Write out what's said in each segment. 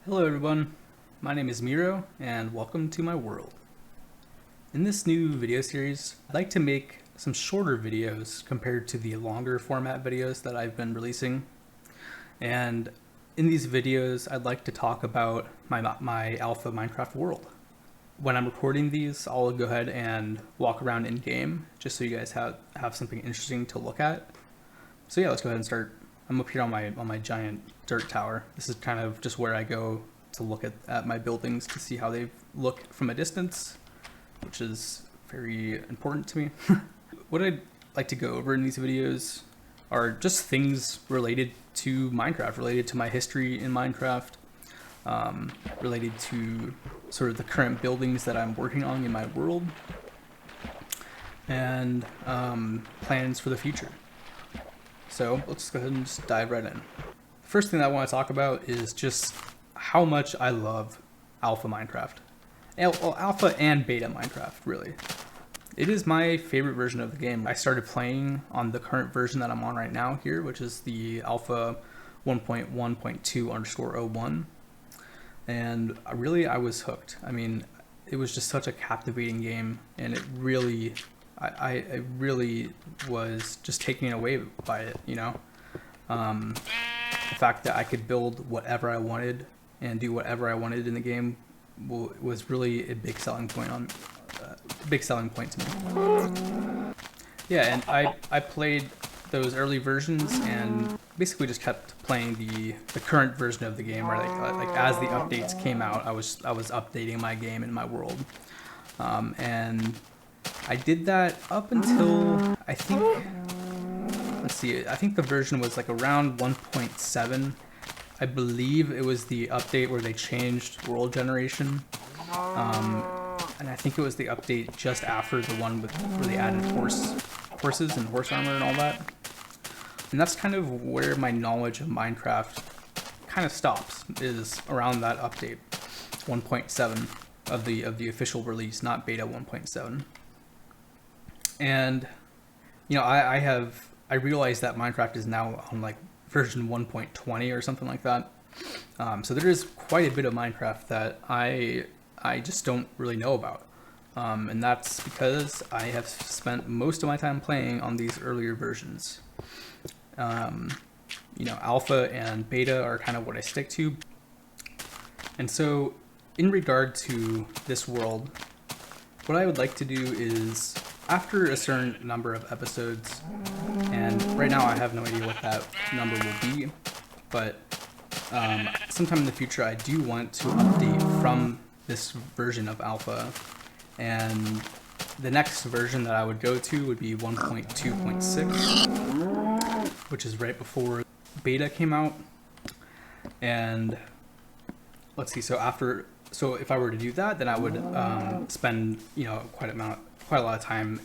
Hello everyone, my name is Miro and welcome to my world. In this new video series, I'd like to make some shorter videos compared to the longer format videos that I've been releasing. And in these videos, I'd like to talk about my alpha Minecraft world. When I'm recording these, I'll go ahead and walk around in game just so you guys have something interesting to look at. So yeah, let's go ahead and start. I'm up here on my giant dirt tower. This is kind of just where I go to look at my buildings to see how they look from a distance, which is very important to me. What I'd like to go over in these videos are just things related to Minecraft, related to my history in Minecraft, related to sort of the current buildings that I'm working on in my world, and plans for the future. So let's go ahead and just dive right in. The first thing that I want to talk about is just how much I love alpha Minecraft. Alpha and beta Minecraft, really. It is my favorite version of the game. I started playing on the current version that I'm on right now here, which is the alpha 1.1.2_01. And I was hooked. I mean, it was just such a captivating game, and it really, I really was just taken away by it, you know? The fact that I could build whatever I wanted and do whatever I wanted in the game was really a big selling point to me. Yeah, and I played those early versions and basically just kept playing the current version of the game, where like as the updates came out, I was updating my game and my world, and I did that up until I think, let's see, I think the version was like around 1.7. I believe it was the update where they changed world generation, and I think it was the update just after the one where they added horses and horse armor and all that. And that's kind of where my knowledge of Minecraft kind of stops, is around that update 1.7 of the official release, not beta 1.7. And you know, I realized that Minecraft is now on like version 1.20 or something like that. So there is quite a bit of Minecraft that I just don't really know about. And that's because I have spent most of my time playing on these earlier versions. You know, alpha and beta are kind of what I stick to. And so in regard to this world, what I would like to do is, after a certain number of episodes, and right now I have no idea what that number will be, but sometime in the future I do want to update from this version of alpha, and the next version that I would go to would be 1.2.6, which is right before beta came out. And let's see, so if I were to do that, then I would spend, you know, quite a lot of time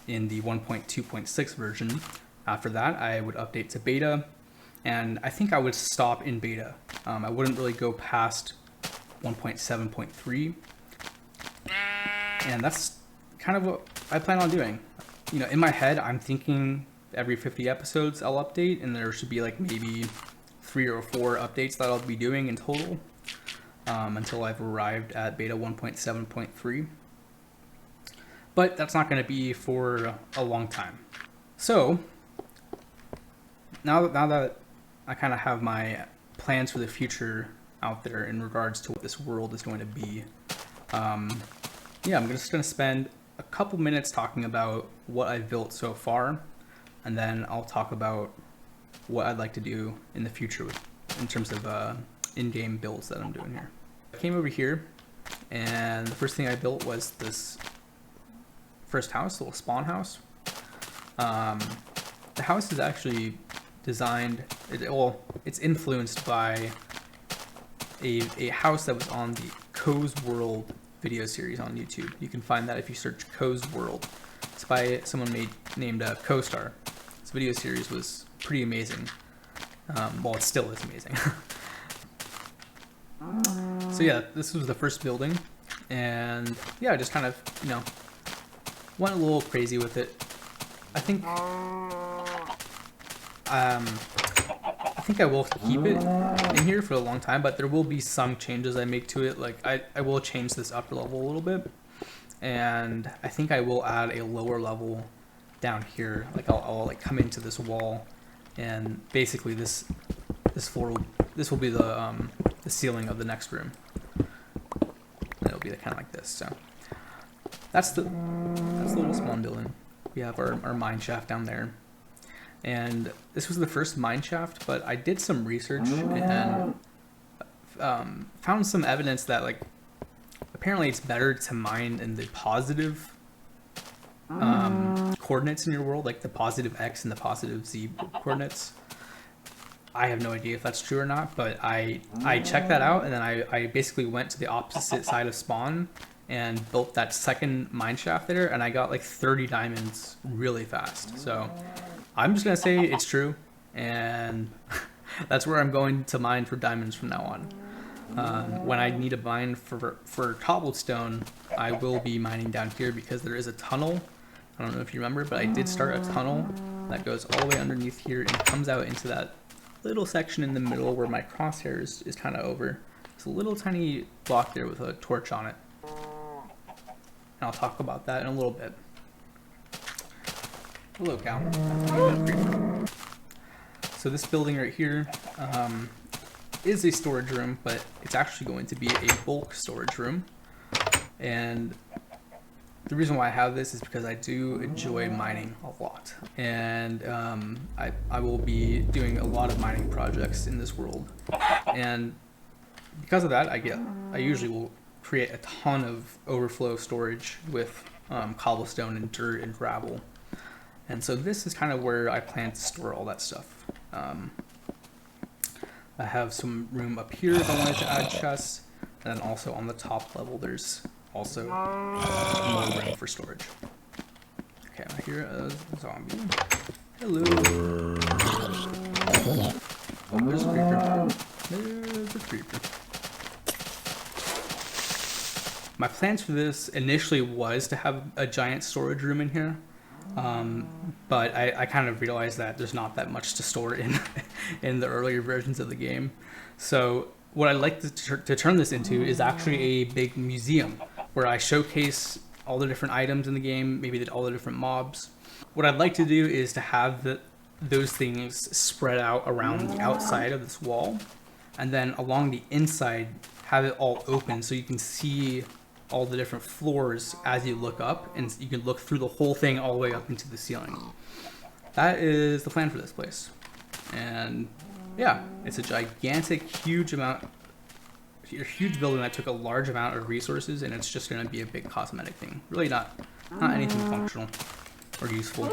in the 1.2.6 version. After that, I would update to beta, and I think I would stop in beta. I wouldn't really go past 1.7.3, and that's kind of what I plan on doing. You know, in my head, I'm thinking every 50 episodes I'll update, and there should be like maybe 3 or 4 updates that I'll be doing in total, until I've arrived at beta 1.7.3. But that's not going to be for a long time. So now that I kind of have my plans for the future out there in regards to what this world is going to be, yeah, I'm just going to spend a couple minutes talking about what I've built so far, and then I'll talk about what I'd like to do in the future in terms of in-game builds that I'm doing here. I came over here, and the first thing I built was this first house, little spawn house. The house is actually designed, it's influenced by a house that was on the Co's World video series on YouTube. You can find that if you search Co's World. It's by someone named CoStar. This video series was pretty amazing. Well, it still is amazing. So yeah, this was the first building, and yeah, I just kind of, you know, went a little crazy with it. I think think I will keep it in here for a long time, but there will be some changes I make to it. Like I will change this upper level a little bit, and I think I will add a lower level down here. Like I'll like come into this wall, and basically this floor will be the ceiling of the next room. And it'll be kind of like this. So that's the little spawn building. We have our mine shaft down there. And this was the first mine shaft, but I did some research and found some evidence that like apparently it's better to mine in the positive coordinates in your world, like the positive X and the positive Z coordinates. I have no idea if that's true or not, but I checked that out, and then I basically went to the opposite side of spawn and built that second mine shaft there, and I got like 30 diamonds really fast. So I'm just gonna say it's true, and that's where I'm going to mine for diamonds from now on. When I need to mine for cobblestone, I will be mining down here because there is a tunnel. I don't know if you remember, but I did start a tunnel that goes all the way underneath here and comes out into that little section in the middle where my crosshair is kind of over. It's a little tiny block there with a torch on it. And I'll talk about that in a little bit. Hello, cow. So this building right here is a storage room, but it's actually going to be a bulk storage room. And the reason why I have this is because I do enjoy mining a lot. And I will be doing a lot of mining projects in this world. And because of that, I usually will create a ton of overflow storage with cobblestone and dirt and gravel. And so this is kind of where I plan to store all that stuff. I have some room up here if I wanted to add chests, and then also on the top level there's also more room for storage. Okay, I hear a zombie. Hello. Oh, there's a creeper. There's a creeper. My plans for this initially was to have a giant storage room in here. But I kind of realized that there's not that much to store in the earlier versions of the game. So what I'd like to turn this into is actually a big museum where I showcase all the different items in the game, maybe all the different mobs. What I'd like to do is to have those things spread out around the outside of this wall, and then along the inside have it all open so you can see all the different floors as you look up, and you can look through the whole thing all the way up into the ceiling. That is the plan for this place. And yeah, it's a gigantic, huge building that took a large amount of resources, and it's just going to be a big cosmetic thing. Really not anything functional or useful.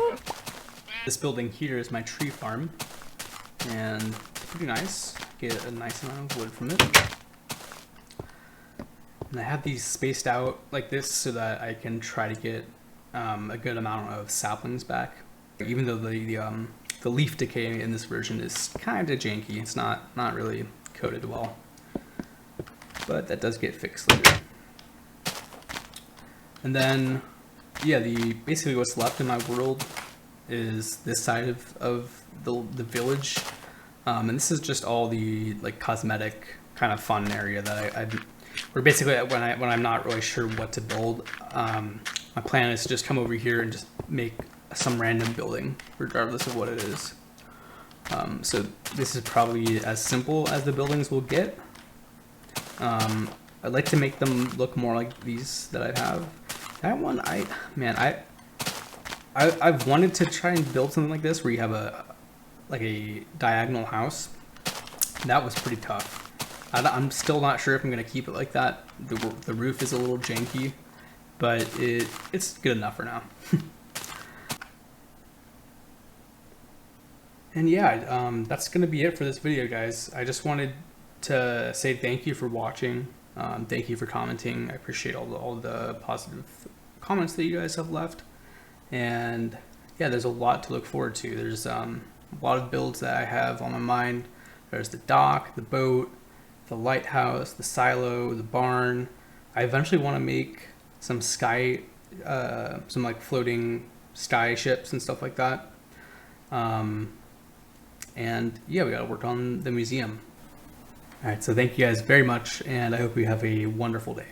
This building here is my tree farm, and it's pretty nice. Get a nice amount of wood from it. And I have these spaced out like this so that I can try to get a good amount of saplings back. Even though the leaf decay in this version is kind of janky, it's not really coded well. But that does get fixed later. And then, yeah, basically what's left in my world is this side of the village. And this is just all the like cosmetic kind of fun area that where basically when I'm not really sure what to build, my plan is to just come over here and just make some random building, regardless of what it is. So this is probably as simple as the buildings will get. I'd like to make them look more like these that I have. That one, I've wanted to try and build something like this where you have a diagonal house. That was pretty tough. I'm still not sure if I'm going to keep it like that. The roof is a little janky, but it's good enough for now. And yeah, that's going to be it for this video, guys. I just wanted to say thank you for watching. Thank you for commenting. I appreciate all the positive comments that you guys have left. And yeah, there's a lot to look forward to. There's a lot of builds that I have on my mind. There's the dock, the boat, the lighthouse, the silo, the barn. I eventually want to make some some like floating sky ships and stuff like that. And yeah, we got to work on the museum. All right, so thank you guys very much, and I hope you have a wonderful day.